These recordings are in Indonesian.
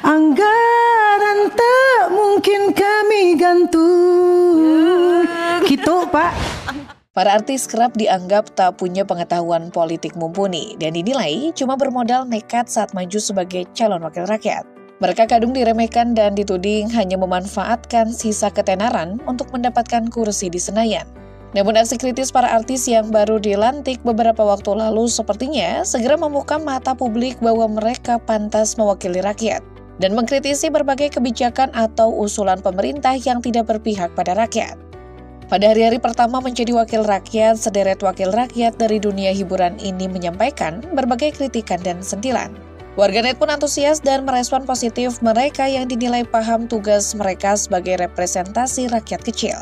Anggaran tak mungkin kami gantung. Gitu, Pak. Para artis kerap dianggap tak punya pengetahuan politik mumpuni dan dinilai cuma bermodal nekat saat maju sebagai calon wakil rakyat. Mereka kadung diremehkan dan dituding hanya memanfaatkan sisa ketenaran untuk mendapatkan kursi di Senayan. Namun aksi kritis para artis yang baru dilantik beberapa waktu lalu sepertinya segera membuka mata publik bahwa mereka pantas mewakili rakyat dan mengkritisi berbagai kebijakan atau usulan pemerintah yang tidak berpihak pada rakyat. Pada hari-hari pertama menjadi wakil rakyat, sederet wakil rakyat dari dunia hiburan ini menyampaikan berbagai kritikan dan sentilan. Warganet pun antusias dan merespon positif mereka yang dinilai paham tugas mereka sebagai representasi rakyat kecil.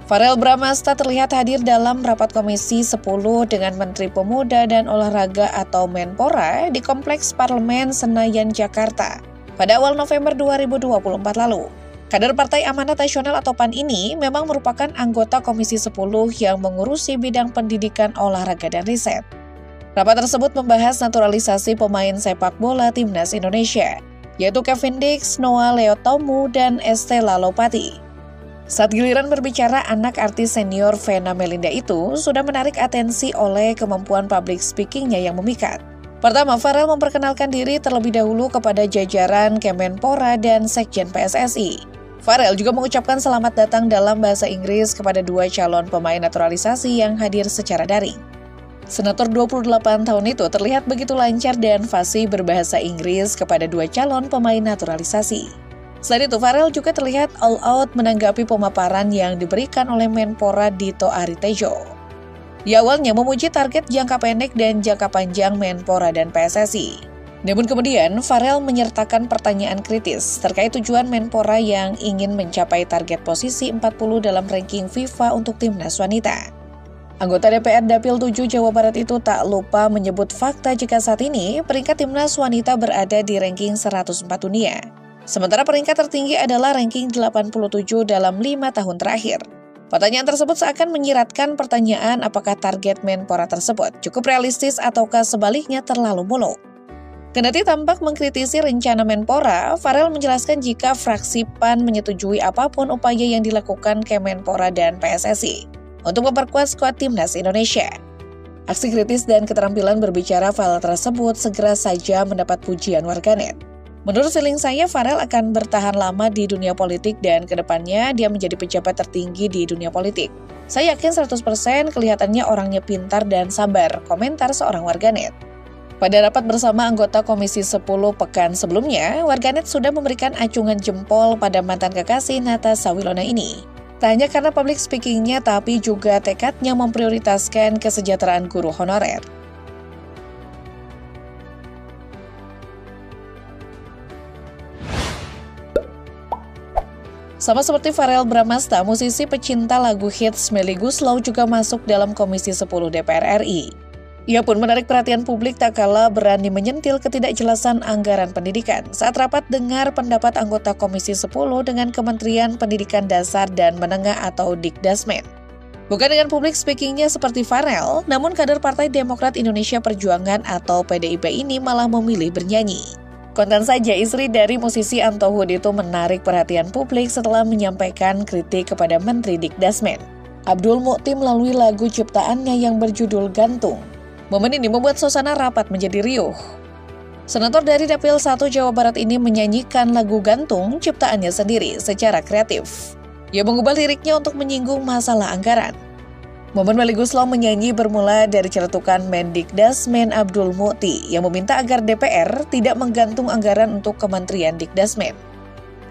Farel Bramasta terlihat hadir dalam rapat Komisi 10 dengan Menteri Pemuda dan Olahraga atau Menpora di Kompleks Parlemen Senayan, Jakarta pada awal November 2024 lalu. Kader Partai Amanat Nasional atau PAN ini memang merupakan anggota Komisi 10 yang mengurusi bidang pendidikan, olahraga, dan riset. Rapat tersebut membahas naturalisasi pemain sepak bola Timnas Indonesia, yaitu Kevin Dix, Noah Leotomu, dan Estela Lopati. Saat giliran berbicara, anak artis senior Vena Melinda itu sudah menarik atensi oleh kemampuan public speaking-nya yang memikat. Pertama, Farel memperkenalkan diri terlebih dahulu kepada jajaran Kemenpora dan Sekjen PSSI. Farel juga mengucapkan selamat datang dalam bahasa Inggris kepada dua calon pemain naturalisasi yang hadir secara daring. Senator 28 tahun itu terlihat begitu lancar dan fasih berbahasa Inggris kepada dua calon pemain naturalisasi. Selain itu, Farel juga terlihat all out menanggapi pemaparan yang diberikan oleh Menpora Dito Aritejo. Dia awalnya memuji target jangka pendek dan jangka panjang Menpora dan PSSI. Namun kemudian, Farel menyertakan pertanyaan kritis terkait tujuan Menpora yang ingin mencapai target posisi 40 dalam ranking FIFA untuk timnas wanita. Anggota DPR Dapil 7 Jawa Barat itu tak lupa menyebut fakta jika saat ini peringkat timnas wanita berada di ranking 104 dunia. Sementara peringkat tertinggi adalah ranking 87 dalam 5 tahun terakhir. Pertanyaan tersebut seakan menyiratkan pertanyaan apakah target Menpora tersebut cukup realistis ataukah sebaliknya terlalu muluk. Kendati tampak mengkritisi rencana Menpora, Farel menjelaskan jika fraksi PAN menyetujui apapun upaya yang dilakukan Kemenpora dan PSSI untuk memperkuat skuad timnas Indonesia. Aksi kritis dan keterampilan berbicara Farel tersebut segera saja mendapat pujian warganet. Menurut feeling saya, Farel akan bertahan lama di dunia politik dan kedepannya dia menjadi pejabat tertinggi di dunia politik. Saya yakin 100% kelihatannya orangnya pintar dan sabar, komentar seorang warganet. Pada rapat bersama anggota Komisi 10 pekan sebelumnya, warganet sudah memberikan acungan jempol pada mantan kekasih Natasha Wilona ini. Tak hanya karena public speaking-nya, tapi juga tekadnya memprioritaskan kesejahteraan guru honorer. Sama seperti Farel Bramasta, musisi pecinta lagu hits Melly Goeslaw juga masuk dalam Komisi 10 DPR RI. Ia pun menarik perhatian publik tak kalah berani menyentil ketidakjelasan anggaran pendidikan saat rapat dengar pendapat anggota Komisi 10 dengan Kementerian Pendidikan Dasar dan Menengah atau Dikdasmen. Bukan dengan public speaking-nya seperti Farel, namun kader Partai Demokrat Indonesia Perjuangan atau PDIP ini malah memilih bernyanyi. Konten saja istri dari musisi Anto Hood itu menarik perhatian publik setelah menyampaikan kritik kepada Menteri Dikdasmen, Abdul Mukti, melalui lagu ciptaannya yang berjudul Gantung. Momen ini membuat suasana rapat menjadi riuh. Senator dari Dapil 1 Jawa Barat ini menyanyikan lagu Gantung ciptaannya sendiri secara kreatif. Ia mengubah liriknya untuk menyinggung masalah anggaran. Momen Melly Goeslaw menyanyi bermula dari celetukan Mendikdasmen Abdul Mukti yang meminta agar DPR tidak menggantung anggaran untuk Kementerian Dikdasmen.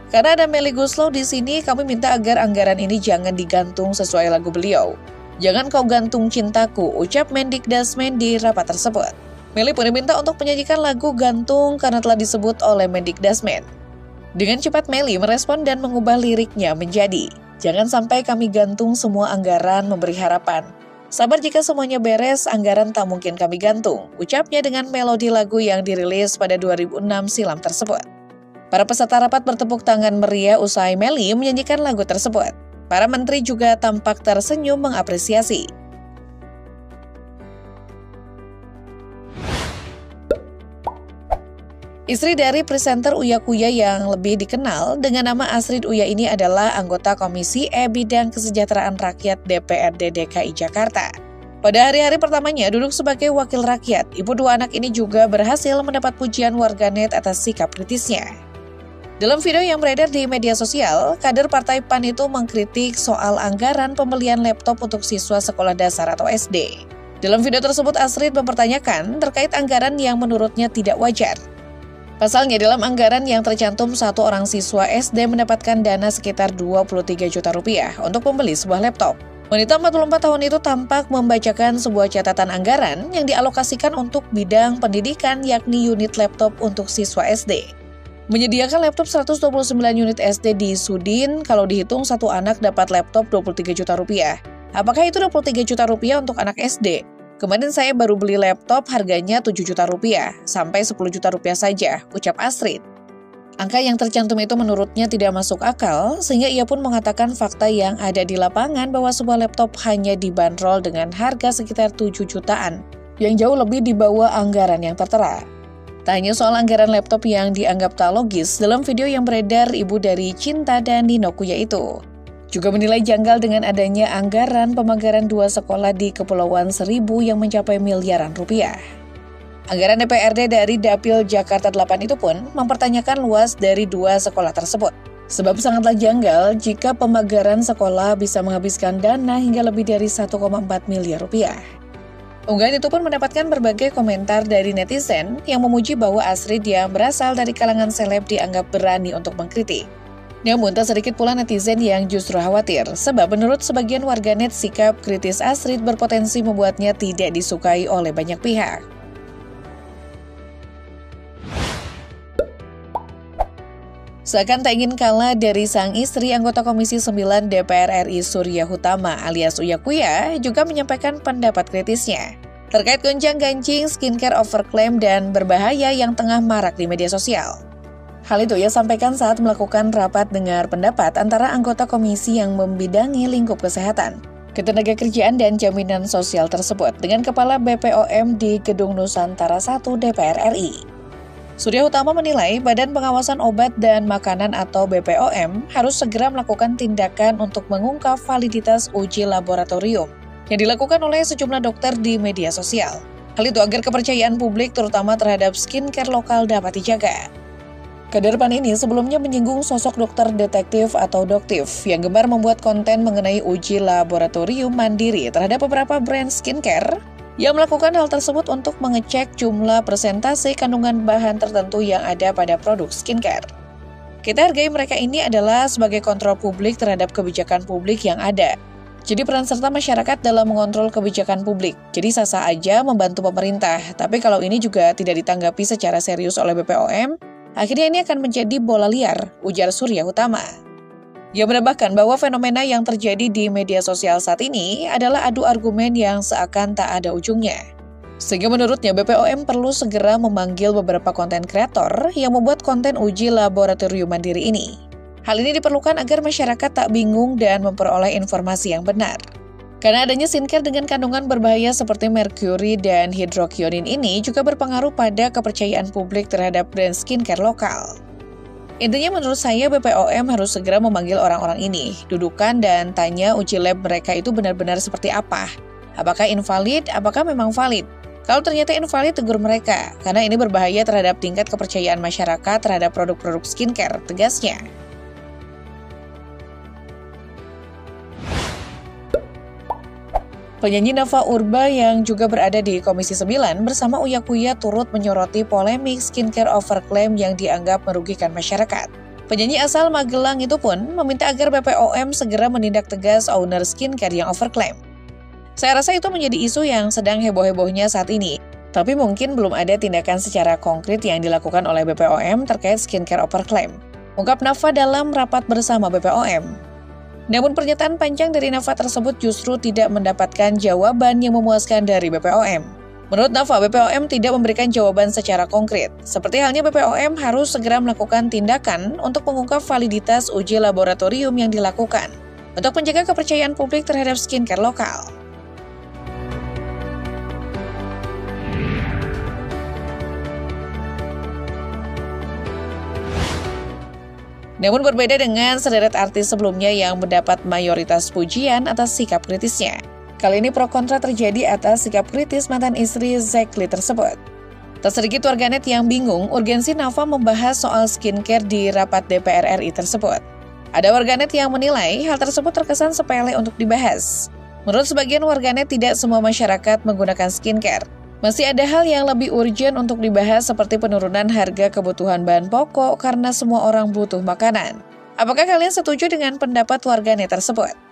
Karena ada Melly Goeslaw di sini, kami minta agar anggaran ini jangan digantung sesuai lagu beliau. Jangan kau gantung cintaku, ucap Mendikdasmen di rapat tersebut. Melly pun diminta untuk menyanyikan lagu Gantung karena telah disebut oleh Mendikdasmen. Dengan cepat Melly merespon dan mengubah liriknya menjadi, jangan sampai kami gantung semua anggaran memberi harapan. Sabar jika semuanya beres, anggaran tak mungkin kami gantung, ucapnya dengan melodi lagu yang dirilis pada 2006 silam tersebut. Para peserta rapat bertepuk tangan meriah usai Melly menyanyikan lagu tersebut. Para menteri juga tampak tersenyum mengapresiasi. Istri dari presenter Uya Kuya yang lebih dikenal dengan nama Astrid Uya ini adalah anggota Komisi E Bidang Kesejahteraan Rakyat DPRD DKI Jakarta. Pada hari-hari pertamanya duduk sebagai wakil rakyat, ibu dua anak ini juga berhasil mendapat pujian warganet atas sikap kritisnya. Dalam video yang beredar di media sosial, kader Partai PAN itu mengkritik soal anggaran pembelian laptop untuk siswa sekolah dasar atau SD. Dalam video tersebut, Astrid mempertanyakan terkait anggaran yang menurutnya tidak wajar. Pasalnya, dalam anggaran yang tercantum satu orang siswa SD mendapatkan dana sekitar 23 juta rupiah untuk membeli sebuah laptop. Wanita 44 tahun itu tampak membacakan sebuah catatan anggaran yang dialokasikan untuk bidang pendidikan yakni unit laptop untuk siswa SD. Menyediakan laptop 129 unit SD di Sudin, kalau dihitung satu anak dapat laptop 23 juta rupiah. Apakah itu 23 juta rupiah untuk anak SD? Kemarin saya baru beli laptop harganya 7 juta rupiah, sampai 10 juta rupiah saja, ucap Astrid. Angka yang tercantum itu menurutnya tidak masuk akal, sehingga ia pun mengatakan fakta yang ada di lapangan bahwa sebuah laptop hanya dibanderol dengan harga sekitar 7 jutaan, yang jauh lebih di bawah anggaran yang tertera. Tak hanya soal anggaran laptop yang dianggap tak logis, dalam video yang beredar ibu dari Cinta dan Nino Kuya itu juga menilai janggal dengan adanya anggaran pemagaran dua sekolah di Kepulauan Seribu yang mencapai miliaran rupiah. Anggaran DPRD dari Dapil Jakarta 8 itu pun mempertanyakan luas dari dua sekolah tersebut. Sebab sangatlah janggal jika pemagaran sekolah bisa menghabiskan dana hingga lebih dari 1,4 miliar rupiah. Unggahan itu pun mendapatkan berbagai komentar dari netizen yang memuji bahwa Astrid yang berasal dari kalangan seleb dianggap berani untuk mengkritik. Namun tak sedikit pula netizen yang justru khawatir, sebab menurut sebagian warganet sikap kritis Astrid berpotensi membuatnya tidak disukai oleh banyak pihak. Seakan tak ingin kalah dari sang istri, anggota Komisi 9 DPR RI Surya Hutama alias Uya Kuya juga menyampaikan pendapat kritisnya terkait gonjang-ganjing skincare overklaim dan berbahaya yang tengah marak di media sosial. Hal itu ia sampaikan saat melakukan rapat dengar pendapat antara anggota komisi yang membidangi lingkup kesehatan, Ketenagakerjaan dan Jaminan Sosial tersebut dengan Kepala BPOM di Gedung Nusantara 1 DPR RI. Surya Hutama menilai Badan Pengawasan Obat dan Makanan atau BPOM harus segera melakukan tindakan untuk mengungkap validitas uji laboratorium yang dilakukan oleh sejumlah dokter di media sosial. Hal itu agar kepercayaan publik terutama terhadap skincare lokal dapat dijaga. Kader PAN ini sebelumnya menyinggung sosok dokter detektif atau doktif yang gemar membuat konten mengenai uji laboratorium mandiri terhadap beberapa brand skincare yang melakukan hal tersebut untuk mengecek jumlah persentase kandungan bahan tertentu yang ada pada produk skincare. Kita hargai mereka ini adalah sebagai kontrol publik terhadap kebijakan publik yang ada. Jadi peran serta masyarakat dalam mengontrol kebijakan publik. Jadi sah-sah aja membantu pemerintah, tapi kalau ini juga tidak ditanggapi secara serius oleh BPOM, akhirnya ini akan menjadi bola liar, ujar Surya Hutama. Ia menambahkan bahwa fenomena yang terjadi di media sosial saat ini adalah adu argumen yang seakan tak ada ujungnya. Sehingga menurutnya BPOM perlu segera memanggil beberapa konten kreator yang membuat konten uji laboratorium mandiri ini. Hal ini diperlukan agar masyarakat tak bingung dan memperoleh informasi yang benar. Karena adanya skincare dengan kandungan berbahaya seperti merkuri dan hidrokionin ini juga berpengaruh pada kepercayaan publik terhadap brand skincare lokal. Intinya menurut saya BPOM harus segera memanggil orang-orang ini, dudukan dan tanya uji lab mereka itu benar-benar seperti apa. Apakah invalid, apakah memang valid? Kalau ternyata invalid, tegur mereka, karena ini berbahaya terhadap tingkat kepercayaan masyarakat terhadap produk-produk skincare, tegasnya. Penyanyi Nafa Urba yang juga berada di Komisi 9 bersama Uya Kuya turut menyoroti polemik skincare overklaim yang dianggap merugikan masyarakat. Penyanyi asal Magelang itu pun meminta agar BPOM segera menindak tegas owner skincare yang overklaim. Saya rasa itu menjadi isu yang sedang heboh-hebohnya saat ini, tapi mungkin belum ada tindakan secara konkret yang dilakukan oleh BPOM terkait skincare overklaim, ungkap Nafa dalam rapat bersama BPOM. Namun pernyataan panjang dari Nafa tersebut justru tidak mendapatkan jawaban yang memuaskan dari BPOM. Menurut Nafa, BPOM tidak memberikan jawaban secara konkret. Seperti halnya BPOM harus segera melakukan tindakan untuk mengungkap validitas uji laboratorium yang dilakukan. untuk menjaga kepercayaan publik terhadap skincare lokal. Namun berbeda dengan sederet artis sebelumnya yang mendapat mayoritas pujian atas sikap kritisnya. Kali ini pro kontra terjadi atas sikap kritis mantan istri Zack Lee tersebut. Tak sedikit warganet yang bingung urgensi Nafa membahas soal skincare di rapat DPR RI tersebut. Ada warganet yang menilai hal tersebut terkesan sepele untuk dibahas. Menurut sebagian warganet, tidak semua masyarakat menggunakan skincare. Masih ada hal yang lebih urgent untuk dibahas seperti penurunan harga kebutuhan bahan pokok karena semua orang butuh makanan. Apakah kalian setuju dengan pendapat warganet tersebut?